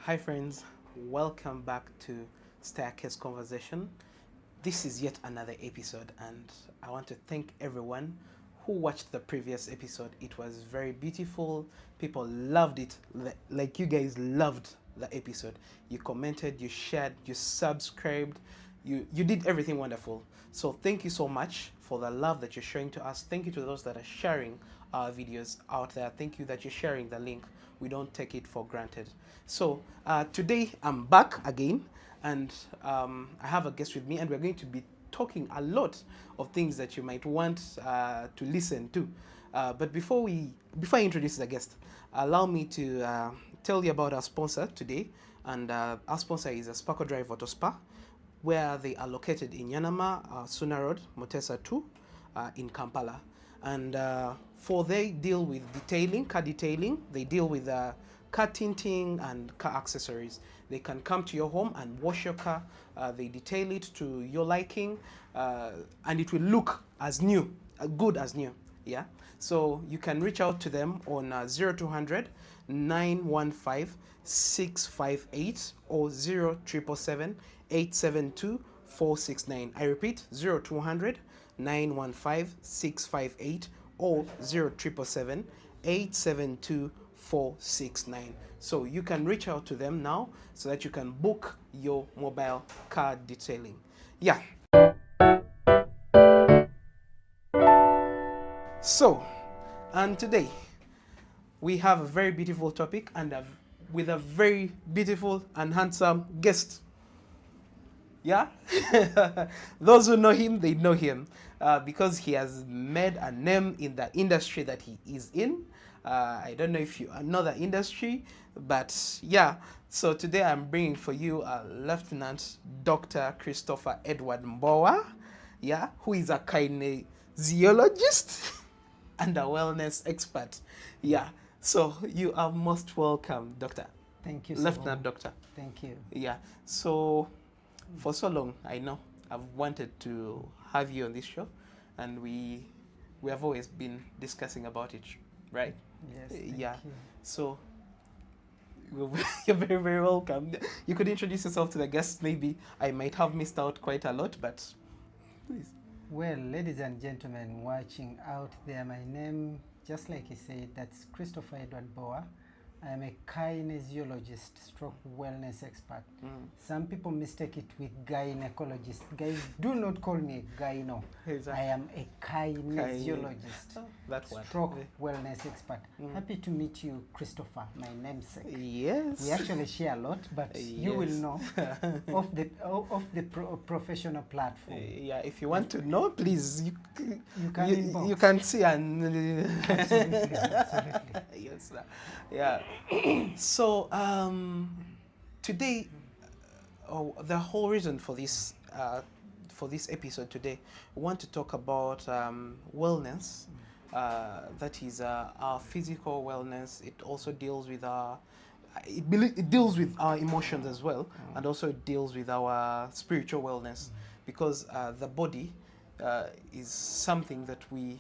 Hi friends, welcome back to Staircase Conversation. This is yet another episode and I want to thank everyone who watched the previous episode. It was very beautiful. People loved it. Like you guys loved the episode. You commented, you shared, you subscribed, you did everything wonderful. So thank you so much for the love that you're showing to us. Thank you to those that are sharing our videos out there. Thank you that you're sharing the link. We don't take it for granted. So today I'm back again, and I have a guest with me, and we're going to be talking a lot of things that you might want to listen to. But before I introduce the guest, allow me to tell you about our sponsor today. And our sponsor is a Sparkle Drive Auto Spa, where they are located in Yanama, Suna Road, Motesa 2, in Kampala. And for they deal with detailing, car detailing. They deal with car tinting and car accessories. They can come to your home and wash your car. They detail it to your liking, and it will look as new, good as new. Yeah. So you can reach out to them on 0200 915 658 or 0777 872 469. I repeat, 0200 915 658 or 0777 872 469. So you can reach out to them now so that you can book your mobile car detailing. Yeah. So, and today we have a very beautiful topic and with a very beautiful and handsome guest. Yeah. Those who know him, they know him because he has made a name in the industry that he is in. I don't know if you know the industry, but yeah. So today I'm bringing for you Lt.Dr. Christopher Edward Mbowa, yeah, who is a kinesiologist and a wellness expert. Yeah. So you are most welcome, Doctor. Thank you, Lieutenant Doctor. Thank you. Yeah. So for so long, I know I've wanted to have you on this show, and we have always been discussing about it, right? Yes. Yeah. Thank you. So you're very very welcome. You could introduce yourself to the guests. Maybe I might have missed out quite a lot, but please. Well, ladies and gentlemen watching out there, my name, just like he said, that's Christopher Edward Boa. I am a kinesiologist stroke wellness expert. Some people mistake it with gynecologist. Guys, do not call me a gyno. Exactly. I am a kinesiologist, That's what. stroke wellness expert. Happy to meet you, Christopher, my namesake. Yes. We actually share a lot, but you will know off the professional platform. Yeah, if you want to know, please, you can inbox. You can see and Absolutely, absolutely. yes, yeah. So today, the whole reason for this episode today, we want to talk about wellness. That is our physical wellness. It also deals with our it deals with our emotions as well, and also it deals with our spiritual wellness, because the body is something that we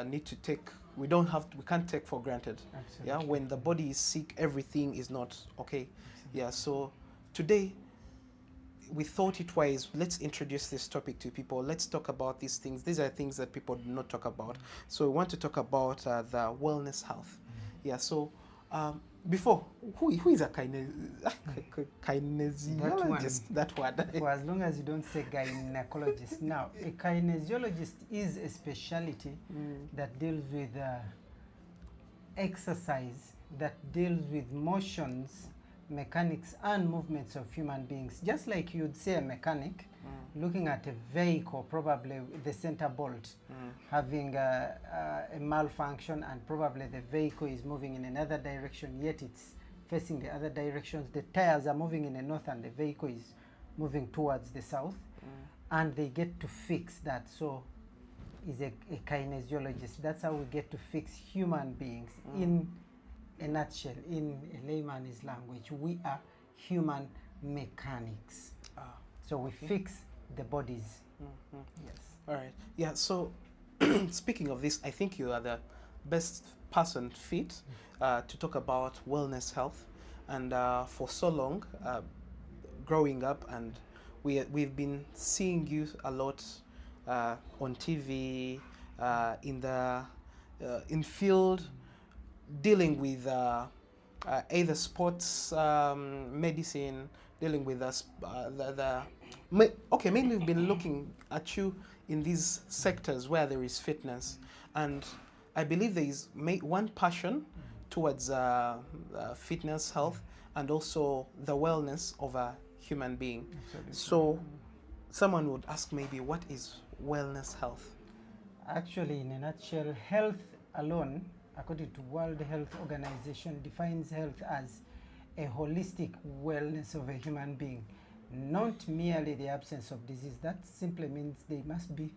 need to take. We can't take for granted. Absolutely. Yeah, when the body is sick, everything is not okay. Absolutely. Yeah, so today we thought it wise, let's introduce this topic to people. Let's talk about these things. These are things that people do not talk about. So we want to talk about the wellness health. Yeah, so before, who is a kinesiologist? That one. For as long as you don't say gynecologist. Now, a kinesiologist is a specialty that deals with exercise, that deals with motions, mechanics, and movements of human beings. Just like you'd say a mechanic looking at a vehicle, probably the center bolt having a malfunction, and probably the vehicle is moving in another direction, yet it's facing the other directions. The tires are moving in the north and the vehicle is moving towards the south, and they get to fix that. So is a kinesiologist. That's how we get to fix human beings. In a nutshell, in a layman's language, we are human mechanics. So we fix the bodies. Yes. All right. Yeah. So, speaking of this, I think you are the best person fit to talk about wellness health, And for so long, growing up, and we've been seeing you a lot on TV, in the in field, dealing with either sports medicine, dealing with okay, mainly we've been looking at you in these sectors where there is fitness, and I believe there is one passion towards fitness, health, and also the wellness of a human being. Absolutely. So someone would ask maybe, what is wellness health? Actually, in a nutshell, health alone, according to World Health Organization, defines health as a holistic wellness of a human being, not merely the absence of disease. That simply means they must be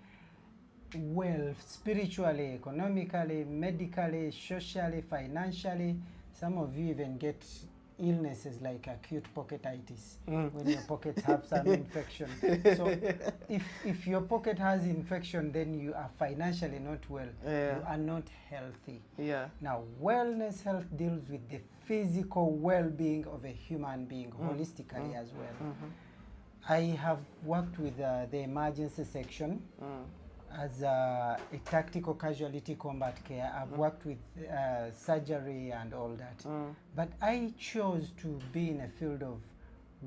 well spiritually, economically, medically, socially, financially. Some of you even get illnesses like acute pocketitis when your pockets have some infection. So if your pocket has infection, then you are financially not well. You are not healthy. Now, wellness health deals with the physical well-being of a human being holistically as well. I have worked with the emergency section as a tactical casualty combat care. I've worked with surgery and all that. But I chose to be in a field of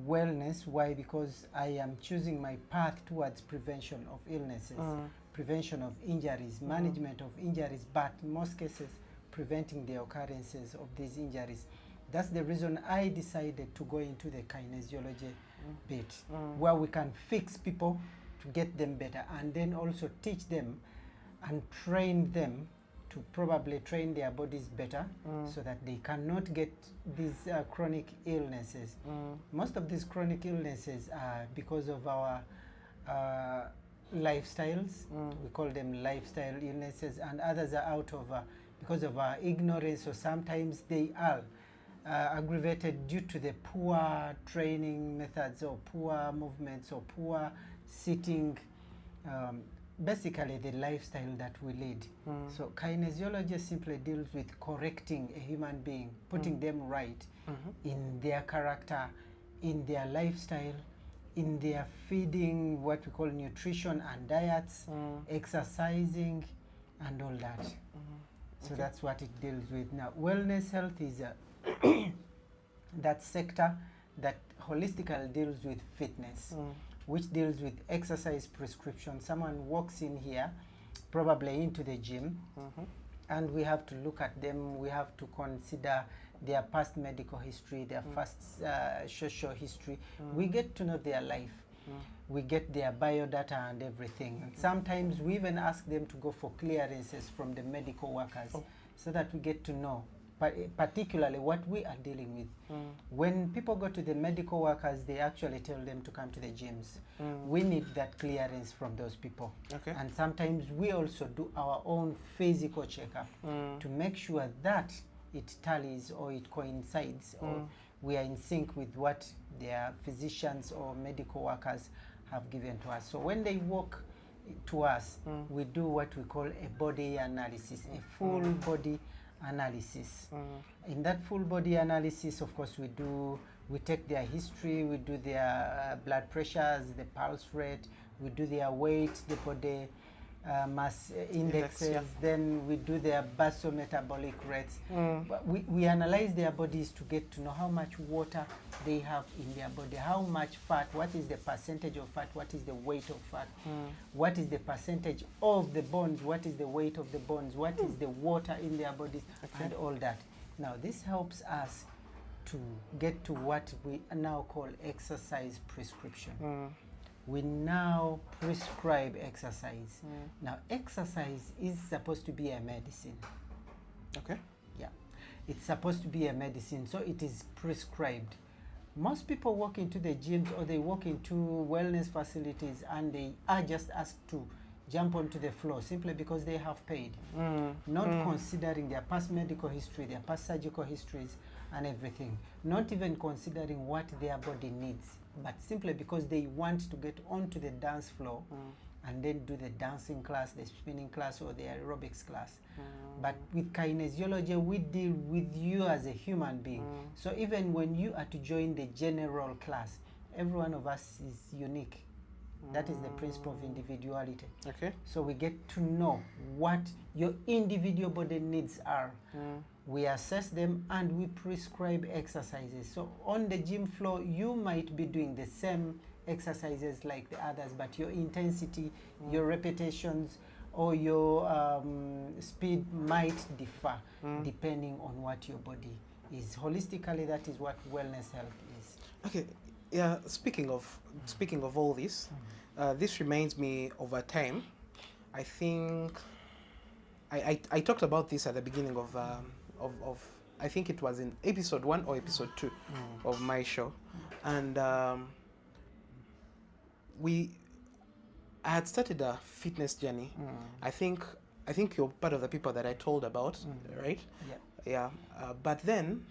wellness. Why? Because I am choosing my path towards prevention of illnesses, prevention of injuries, management of injuries, but in most cases, preventing the occurrences of these injuries. That's the reason I decided to go into the kinesiology bit, where we can fix people to get them better, and then also teach them and train them to probably train their bodies better so that they cannot get these chronic illnesses. Most of these chronic illnesses are because of our lifestyles. We call them lifestyle illnesses, and others are out of because of our ignorance, or sometimes they are aggravated due to the poor training methods, or poor movements, or poor sitting, basically the lifestyle that we lead. So kinesiology simply deals with correcting a human being, putting them right in their character, in their lifestyle, in their feeding, what we call nutrition and diets, exercising, and all that. So that's what it deals with. Now, wellness health is that sector that holistically deals with fitness, which deals with exercise prescription. Someone walks in here, probably into the gym, and we have to look at them. We have to consider their past medical history, their past social history. We get to know their life. We get their biodata and everything. And sometimes we even ask them to go for clearances from the medical workers so that we get to know particularly what we are dealing with. When people go to the medical workers, they actually tell them to come to the gyms. We need that clearance from those people. And sometimes we also do our own physical checkup to make sure that it tallies or it coincides or we are in sync with what their physicians or medical workers have given to us. So when they walk to us, we do what we call a body analysis, a full body analysis. In that full body analysis, of course, we take their history, we do their blood pressures, the pulse rate, we do their weight, the body mass indexes, then we do their basal metabolic rates. We analyze their bodies to get to know how much water they have in their body, how much fat, what is the percentage of fat, what is the weight of fat, what is the percentage of the bones, what is the weight of the bones, what is the water in their bodies, and all that. Now, this helps us to get to what we now call exercise prescription. We now prescribe exercise. Now, exercise is supposed to be a medicine. Yeah, it's supposed to be a medicine, so it is prescribed. Most people walk into the gyms or they walk into wellness facilities and they are just asked to jump onto the floor simply because they have paid, not considering their past medical history, their past surgical histories and everything, not even considering what their body needs, but simply because they want to get onto the dance floor and then do the dancing class, the spinning class, or the aerobics class. But with kinesiology, we deal with you as a human being. So even when you are to join the general class, every one of us is unique. That is the principle of individuality. Okay. So we get to know what your individual body needs are. We assess them and we prescribe exercises. So on the gym floor, you might be doing the same exercises like the others, but your intensity, your repetitions, or your speed might differ depending on what your body is. Holistically, that is what wellness health is. Okay. Yeah. Speaking of all this, this reminds me of a time. I think I talked about this at the beginning of I think it was in episode 1 or episode 2 of my show, and I had started a fitness journey. I think you're part of the people that I told about, right? Yeah. Yeah. But then,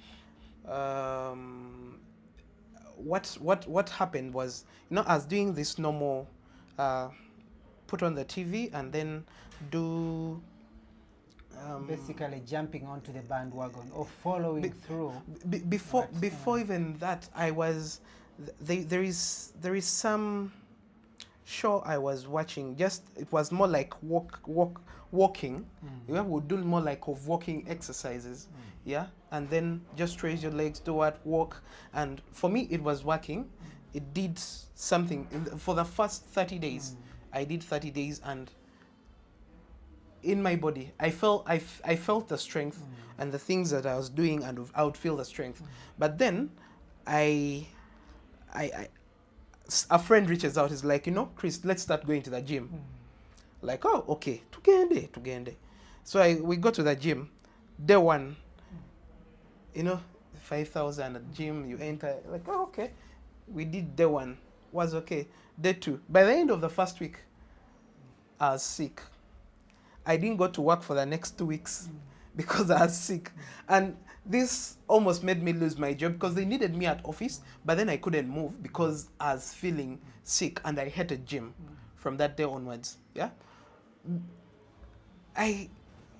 what happened was, I was doing this normal, put on the TV and then do. Basically, jumping onto the bandwagon or following through. Before even that, I was. There is some show I was watching. Just it was more like walking. Yeah, we'll do more like of walking exercises. Yeah, and then just raise your legs, do what, walk, and for me it was working. It did something for the first 30 days. I did 30 days, and in my body, I felt the strength and the things that I was doing, and I would feel the strength. But then, a friend reaches out. He's like, Chris, let's start going to the gym. Like, oh, okay, tugende. So we go to the gym. Day 1, 5,000 at gym. You enter. Like, oh, okay. We did day 1. Was okay. Day 2. By the end of the first week, I was sick. I didn't go to work for the next 2 weeks because I was sick. And this almost made me lose my job because they needed me at office, but then I couldn't move because I was feeling sick, and I hated gym from that day onwards. Yeah.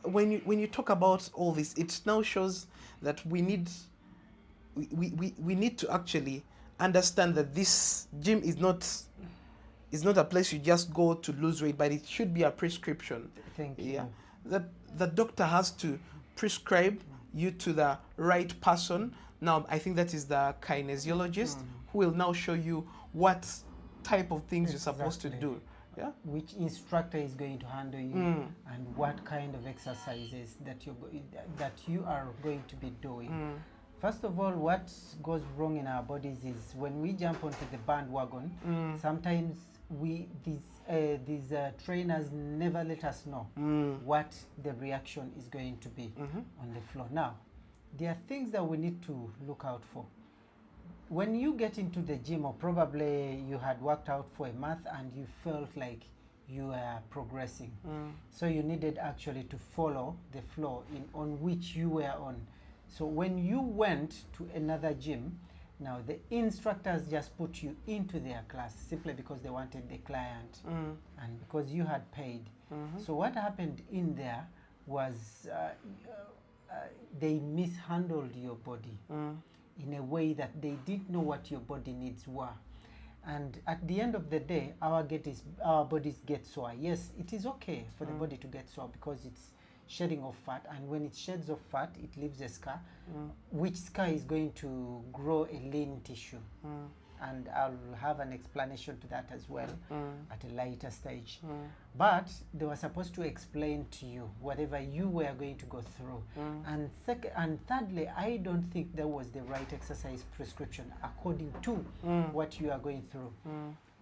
When you talk about all this, it now shows that we need to actually understand that this gym is not a place you just go to lose weight, but it should be a prescription. Thank you. Yeah, that the doctor has to prescribe you to the right person. Now, I think that is the kinesiologist who will now show you what type of things you're supposed to do. Yeah. Which instructor is going to handle you, and what kind of exercises that you are going to be doing. First of all, what goes wrong in our bodies is when we jump onto the bandwagon, sometimes these trainers never let us know what the reaction is going to be on the floor. Now, there are things that we need to look out for. When you get into the gym, or probably you had worked out for a month and you felt like you are progressing, so you needed actually to follow the flow on which you were on. So when you went to another gym, now the instructors just put you into their class simply because they wanted the client and because you had paid. So what happened in there was they mishandled your body in a way that they didn't know what your body needs were. And at the end of the day, our bodies get sore. Yes, it is okay for the body to get sore because it's shedding of fat, and when it sheds of fat, it leaves a scar, which scar is going to grow a lean tissue. And I'll have an explanation to that as well at a later stage. But they were supposed to explain to you whatever you were going to go through. And thirdly, I don't think that was the right exercise prescription according to what you are going through.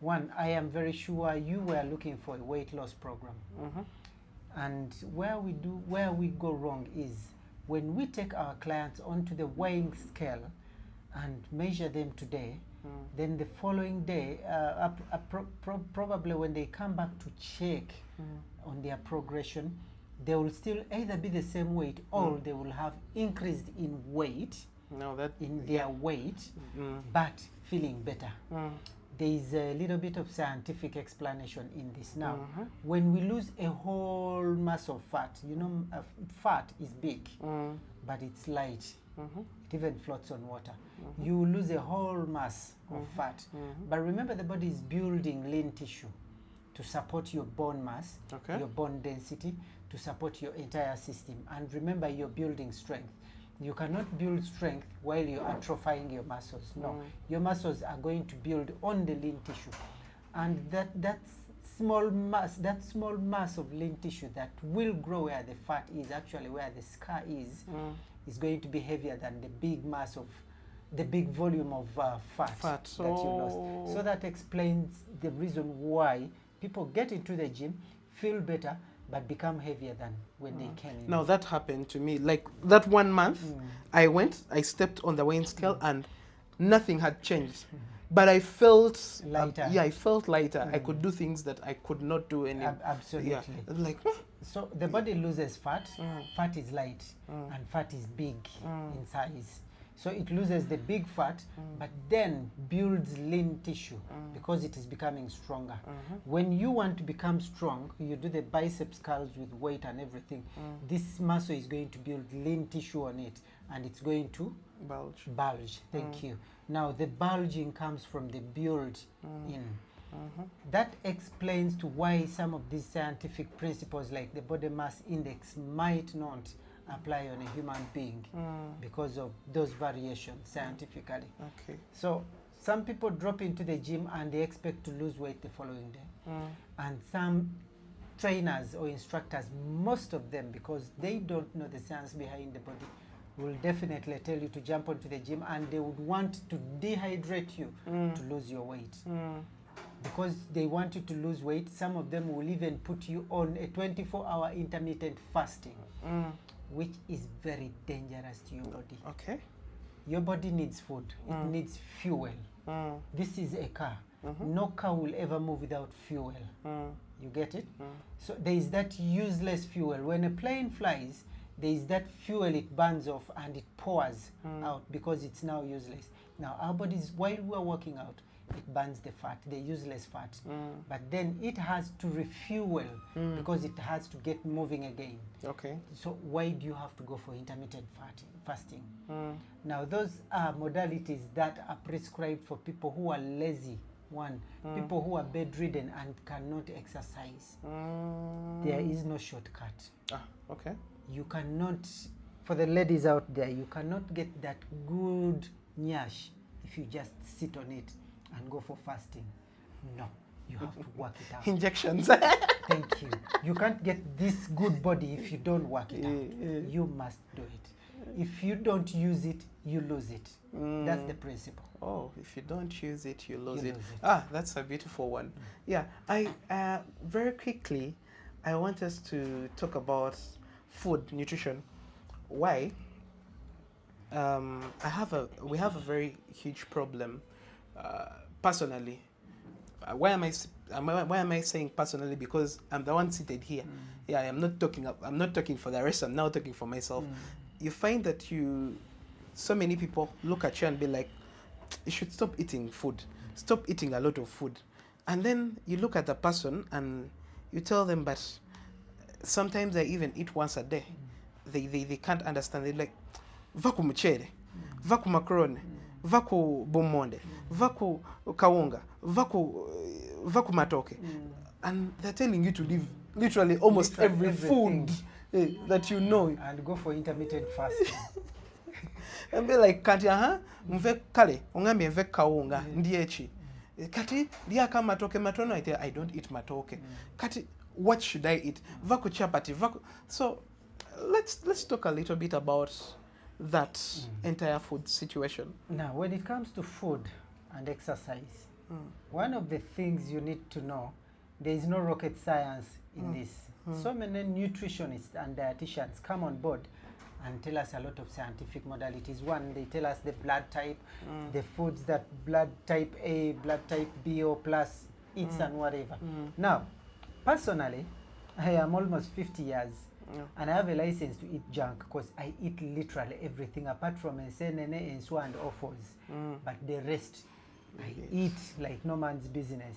One, I am very sure you were looking for a weight loss program. And where we go wrong is when we take our clients onto the weighing scale and measure them today, then the following day, probably when they come back to check on their progression, they will still either be the same weight or they will have increased in weight, their weight, but feeling better. there is a little bit of scientific explanation in this. Now, when we lose a whole mass of fat, you know, fat is big, but it's light. It even floats on water. You lose a whole mass of fat. But remember, the body is building lean tissue to support your bone mass, your bone density, to support your entire system. And remember, you're building strength. You cannot build strength while you're atrophying your muscles. No, your muscles are going to build on the lean tissue. And that small mass of lean tissue that will grow where the fat is, actually where the scar is going to be heavier than the big mass of, the big volume of fat that you lost. So that explains the reason why people get into the gym, feel better, but become heavier than when they came in. Now that happened to me. Like that 1 month, I stepped on the weighing scale and nothing had changed. But I felt lighter. I felt lighter. I could do things that I could not do anymore. Absolutely. Yeah. Like, so the body loses fat. Fat is light, and fat is big in size. So it loses the big fat, but then builds lean tissue because it is becoming stronger. When you want to become strong, you do the biceps curls with weight and everything. This muscle is going to build lean tissue on it, and it's going to bulge. Thank you. Now the bulging comes from the build in. That explains to why some of these scientific principles like the body mass index might not apply on a human being because of those variations scientifically. So some people drop into the gym and they expect to lose weight the following day. And some trainers or instructors, most of them, because they don't know the science behind the body, will definitely tell you to jump onto the gym, and they would want to dehydrate you to lose your weight. Because they want you to lose weight, some of them will even put you on a 24-hour intermittent fasting, which is very dangerous to your body. Your body needs food. It needs fuel. This is a car. No car will ever move without fuel. You get it? So there is that useless fuel. When a plane flies, there is that fuel it burns off and it pours out because it's now useless. Now our bodies, while we're working out, it burns the fat, the useless fat. But then it has to refuel because it has to get moving again. So why do you have to go for intermittent fasting? Now those are modalities that are prescribed for people who are lazy. People who are bedridden and cannot exercise. There is no shortcut. You cannot, for the ladies out there, you cannot get that good nyash if you just sit on it and go for fasting. No, you have to work it out. Injections. Thank you. You can't get this good body if you don't work it out. You must do it. If you don't use it, you lose it. That's the principle. Oh, if you don't use it, you lose it. Ah, that's a beautiful one. Yeah, I very quickly, I want us to talk about food, nutrition. Why? We have a very huge problem. Personally, why am I saying personally? Because I'm the one seated here. Yeah, I'm not talking for the rest. I'm now talking for myself. You find that so many people look at you and be like, you should stop eating food. Stop eating a lot of food. And then you look at the person and you tell them, but sometimes I even eat once a day. They can't understand. They're like, vaku mchere, vaku macaroni, vaku bomonde, vaku kawunga, vaku matoke. And they're telling you to leave literally almost every food that you know. And go for intermittent fasting. And be like, kati mve kale, ungambie mve kawunga, ndiechi. Kati, diaka matoke matono, I don't eat matoke. Kati, what should I eat? Vaku chapati, vaku. So, let's talk a little bit about that entire food situation. Now, when it comes to food and exercise, one of the things you need to know, there is no rocket science in this. So many nutritionists and dietitians come on board and tell us a lot of scientific modalities. One, they tell us the blood type, the foods that blood type A, blood type B or plus eats and whatever. Now, personally, I am almost 50 years and I have a license to eat junk because I eat literally everything apart from senene and so and offals. But the rest, I eat like no man's business.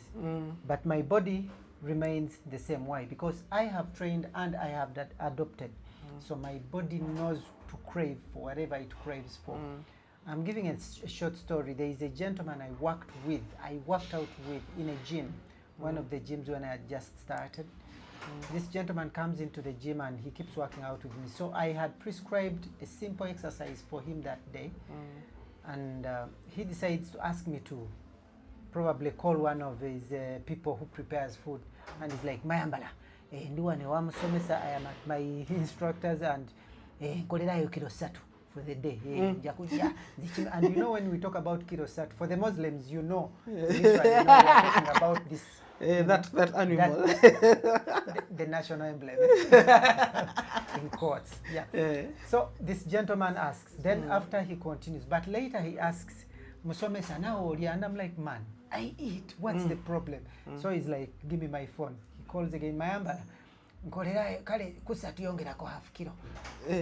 But my body remains the same. Why? Because I have trained and I have that adopted. So my body knows to crave for whatever it craves for. I'm giving a short story. There is a gentleman I worked out with in a gym, one of the gyms when I had just started. This gentleman comes into the gym and he keeps working out with me. So I had prescribed a simple exercise for him that day. And he decides to ask me to probably call one of his people who prepares food. And he's like, Mayambala, I am at my instructors and nkolerayo kilo satu for the day. And you know when we talk about kilo satu, for the Muslims, you know, literally, we are talking about this. That animal. The national emblem. In quotes. So this gentleman asks, then after he continues, but later he asks, Musomesa now, and I'm like, man, I eat. What's the problem? So he's like, give me my phone. He calls again, Mayambala. So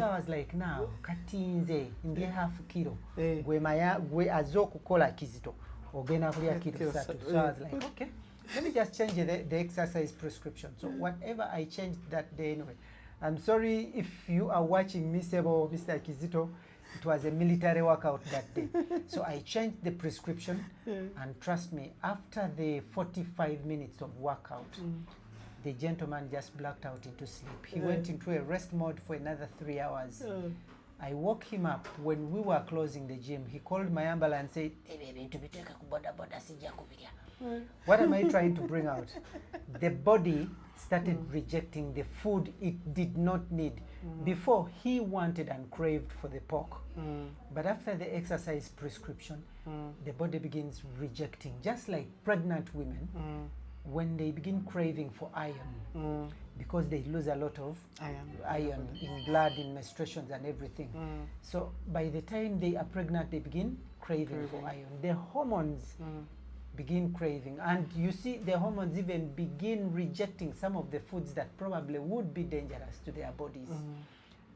I was like, now, katinze, in half kilo. We azoku kola kizito. Ogena kulia kilo satu. So I was like, okay, let me just change the exercise prescription. So whatever I changed that day anyway. I'm sorry if you are watching me, Sebo or Mr. Kizito, it was a military workout that day. So I changed the prescription, and trust me, after the 45 minutes of workout, the gentleman just blacked out into sleep. He went into a rest mode for another 3 hours. I woke him up when we were closing the gym. He called Mayambala and said, what am I trying to bring out? The body started rejecting the food it did not need. Before, he wanted and craved for the pork. But after the exercise prescription, the body begins rejecting. Just like pregnant women, when they begin craving for iron, because they lose a lot of iron in blood, in menstruations and everything. So by the time they are pregnant, they begin craving for iron. The hormones begin craving, and you see the hormones even begin rejecting some of the foods that probably would be dangerous to their bodies.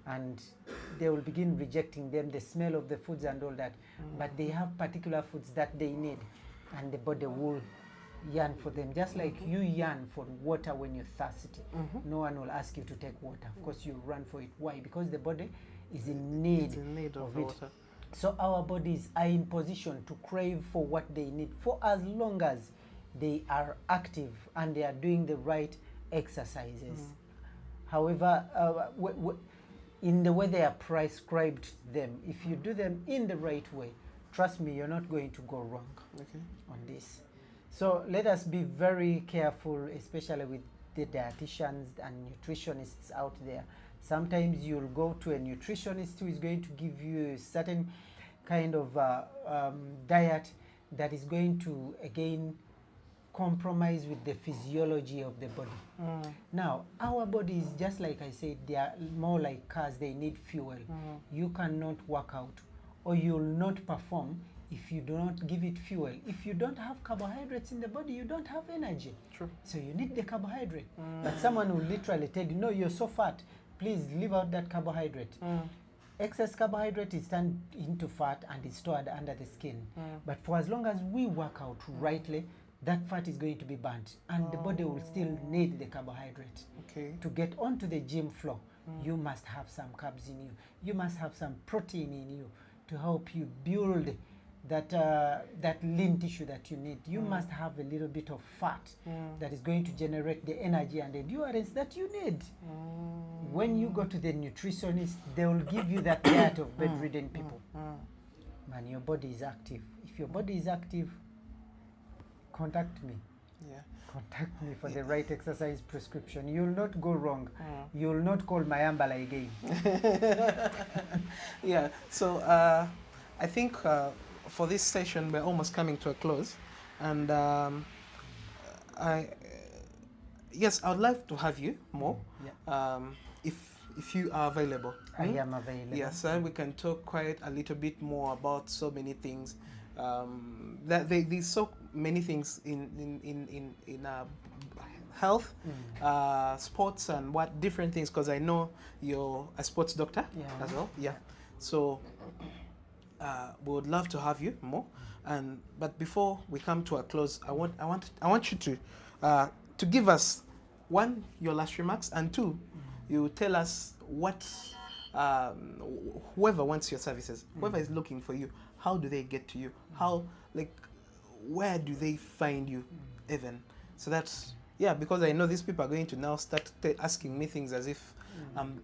And they will begin rejecting them, the smell of the foods and all that. But they have particular foods that they need, and the body will yearn for them, just like you yearn for water when you're thirsty. No one will ask you to take water. Of course, you run for it. Why? Because the body is in need of it. Water. So our bodies are in position to crave for what they need for as long as they are active and they are doing the right exercises. However, in the way they are prescribed them, if you do them in the right way, trust me, you're not going to go wrong on this. So let us be very careful, especially with the dietitians and nutritionists out there. Sometimes you'll go to a nutritionist who is going to give you a certain kind of diet that is going to, again, compromise with the physiology of the body. Now, our bodies, just like I said, they are more like cars, they need fuel. You cannot work out or you'll not perform if you do not give it fuel. If you don't have carbohydrates in the body, you don't have energy. True. So you need the carbohydrate. But someone will literally tell you, no, you're so fat, please leave out that carbohydrate. Excess carbohydrate is turned into fat and is stored under the skin. But for as long as we work out rightly, that fat is going to be burnt, and the body will still need the carbohydrate. To get onto the gym floor, you must have some carbs in you. You must have some protein in you to help you build that lean tissue that you need. You must have a little bit of fat that is going to generate the energy and endurance that you need. When you go to the nutritionist, they will give you that diet of bedridden people. Man, your body is active. If your body is active, contact me. Contact me for the right exercise prescription. You'll not go wrong. You'll not call Mayambala again. So I think for this session, we're almost coming to a close. And I would like to have you more. If you are available. I am available. Yes, and we can talk quite a little bit more about so many things. There's so many things in health, sports, and what different things. Because I know you're a sports doctor as well. So we would love to have you more. And but before we come to a close, I want you to give us, one, your last remarks, and two, you tell us what whoever wants your services, whoever is looking for you, how do they get to you? How, like, where do they find you, even? So that's, yeah, because I know these people are going to now start asking me things as if I'm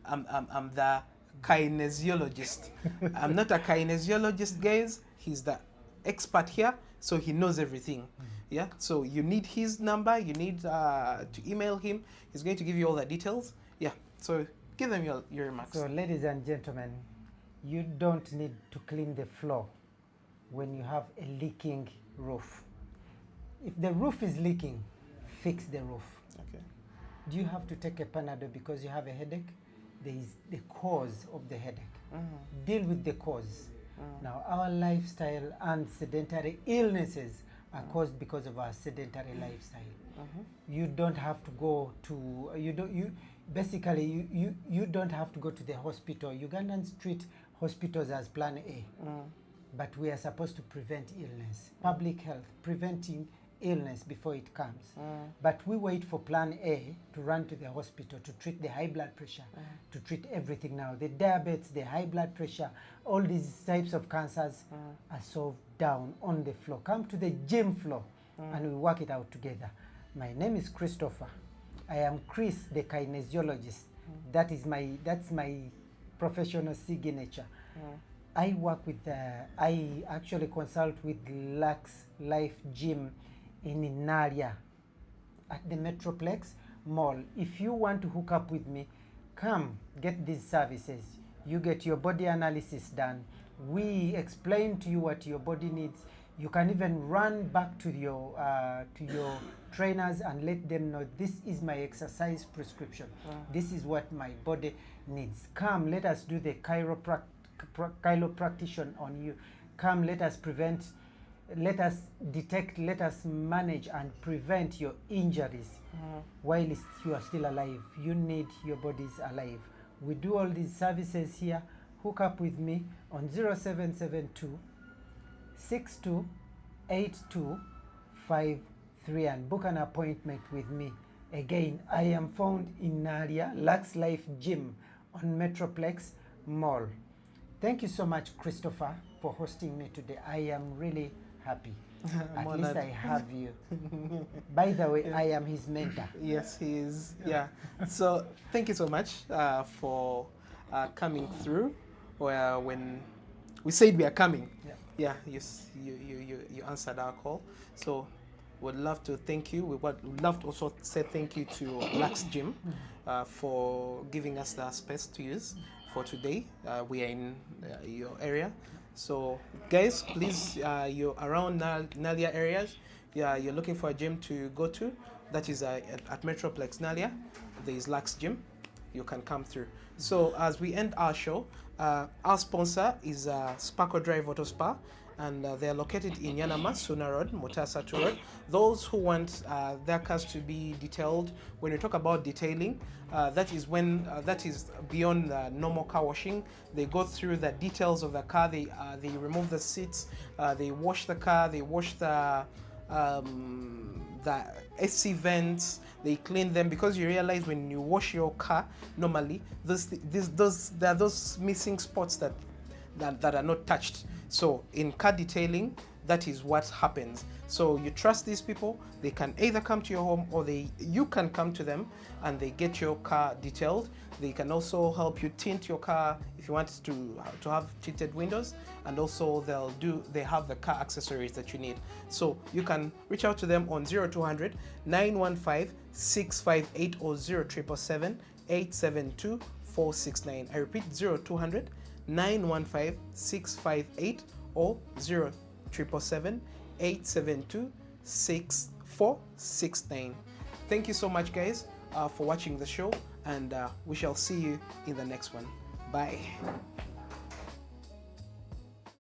the kinesiologist. I'm not a kinesiologist, guys. He's the expert here, so he knows everything. Yeah, so you need his number, you need to email him. He's going to give you all the details. Yeah, so give them your remarks. So, ladies and gentlemen, you don't need to clean the floor when you have a leaking roof. If the roof is leaking, fix the roof. Okay. Do you have to take a Panadol because you have a headache? There is the cause of the headache. Deal with the cause. Now, our lifestyle and sedentary illnesses are caused because of our sedentary lifestyle. You don't have to go to, you don't have to go to the hospital. Ugandans treat hospitals as plan A. But we are supposed to prevent illness. Public health, preventing illness before it comes. But we wait for plan A to run to the hospital to treat the high blood pressure, to treat everything now. The diabetes, the high blood pressure, all these types of cancers are solved down on the floor. Come to the gym floor and we work it out together. My name is Christopher. I am Chris, the kinesiologist. That's my professional signature. I work with, I actually consult with Lux Life Gym in Inaria at the Metroplex Mall. If you want to hook up with me, come get these services. You get your body analysis done. We explain to you what your body needs. You can even run back to your trainers and let them know, this is my exercise prescription. This is what my body needs. Come, let us do the chiropractic on you. Come, let us prevent, let us detect, let us manage and prevent your injuries while you are still alive. You need your bodies alive. We do all these services here. Hook up with me on 0772 628253 and book an appointment with me. Again, I am found in Naria Lux Life Gym on Metroplex Mall. Thank you so much, Christopher, for hosting me today. I am really happy. At least I have you. By the way, I am his mentor. Yes, he is. Yeah. So thank you so much for coming through. When we said we are coming, you answered our call. So would love to thank you. We would love to also say thank you to Lux Gym for giving us the space to use for today. We are in your area. So guys, please, you're around Nalia areas, you're looking for a gym to go to, that is at Metroplex Nalia, there is Lux Gym, you can come through. So as we end our show, our sponsor is Sparkle Drive Auto Spa, and they are located in Yanama, Suna Road, Mutasatu Road. Those who want their cars to be detailed, when we talk about detailing, that is when that is beyond the normal car washing. They go through the details of the car. They remove the seats. They wash the car. They wash the AC vents. They clean them, because you realize when you wash your car normally, there are those missing spots that are not touched. So in car detailing, that is what happens. So you trust these people. They can either come to your home, or you can come to them and they get your car detailed. They can also help you tint your car if you want to have tinted windows, and also they have the car accessories that you need. So you can reach out to them on 0200 915 658 or 0777 872 469. I repeat, 0200 915 658 or 0777 872 6469. Thank you so much, guys, for watching the show, and we shall see you in the next one. Bye.